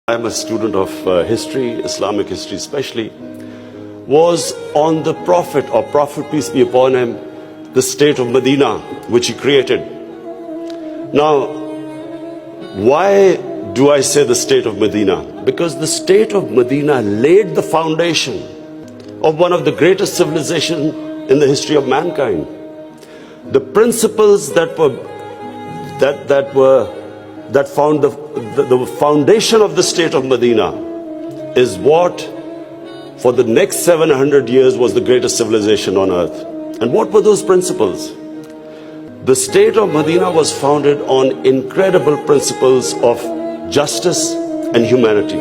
I'm a student of history, Islamic history especially, was on the Prophet, or Prophet peace be upon him, the state of Medina, which he created. Now, why do I say the state of Medina? Because the state of Medina laid the foundation of one of the greatest civilizations in the history of mankind. The principles that found the foundation of the state of Medina is what for the next 700 years was the greatest civilization on earth. And what were those principles? The state of Medina was founded on incredible principles of justice and humanity.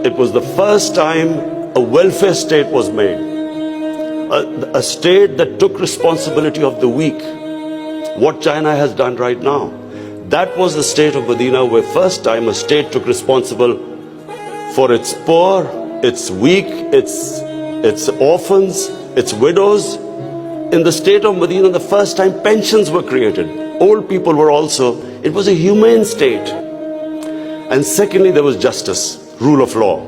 It was the first time a welfare state was made, a state that took responsibility of the weak, what China has done right now. That was the state of Medina, where first time a state took responsible for its poor, its weak, its orphans, its widows. In the state of Medina, the first time pensions were created. Old people were also, it was a humane state. And secondly, there was justice, rule of law.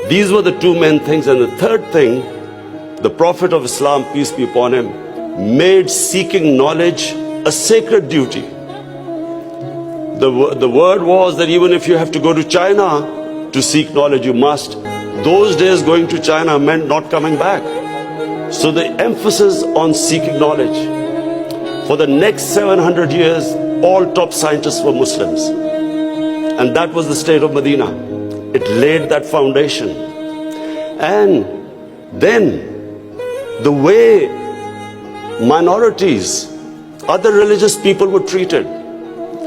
These were the two main things. And the third thing, the Prophet of Islam, peace be upon him, made seeking knowledge a sacred duty. The word was that even if you have to go to China to seek knowledge, you must. Those days going to China meant not coming back. So the emphasis on seeking knowledge. For the next 700 years, all top scientists were Muslims. And that was the state of Medina. It laid that foundation. And then the way minorities, other religious people were treated.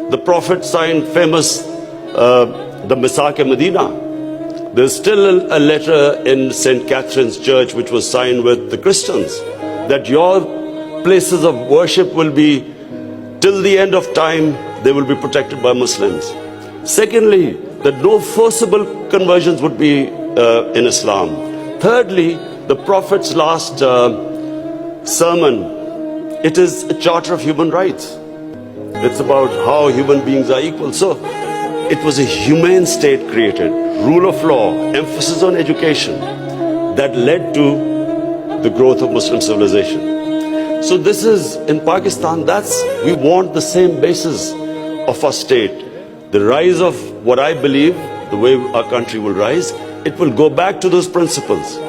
The Prophet signed famous, the Misaq-e-Medina. There's still a letter in St. Catherine's Church which was signed with the Christians, that your places of worship will be, till the end of time, they will be protected by Muslims. Secondly, that no forcible conversions would be in Islam. Thirdly, the Prophet's last sermon, it is a charter of human rights. It's about how human beings are equal. So it was a humane state created, rule of law, emphasis on education, that led to the growth of Muslim civilization. So this is, in Pakistan, we want the same basis of our state. The rise of what I believe, the way our country will rise, it will go back to those principles.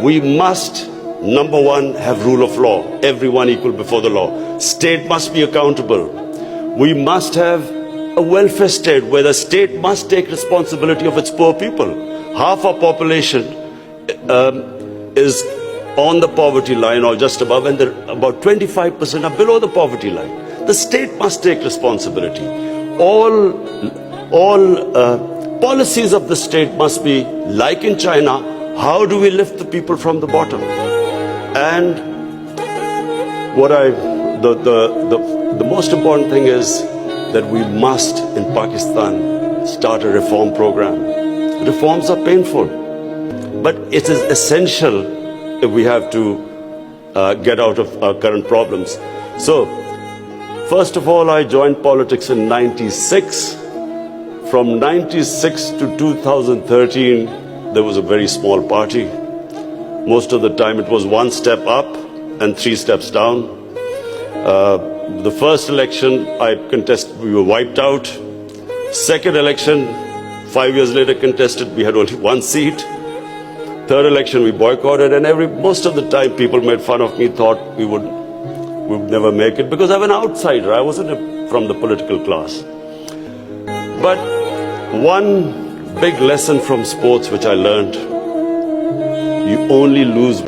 We must, number one, have rule of law, everyone equal before the law. State must be accountable. We must have a welfare state where the state must take responsibility of its poor people. Half our population is on the poverty line or just above, and about 25% are below the poverty line. The state must take responsibility. All policies of the state must be like in China. How do we lift the people from the bottom? And the most important thing is that we must, in Pakistan, start a reform program. Reforms are painful, but it is essential if we have to get out of our current problems. So, first of all, I joined politics in '96. From '96 to 2013, there was a very small party. Most of the time it was one step up and three steps down. The first election I contested, we were wiped out. Second election, 5 years later contested, we had only one seat. Third election we boycotted, and most of the time people made fun of me, thought we would never make it, because I'm an outsider. I wasn't from the political class. But one big lesson from sports which I learned, you only lose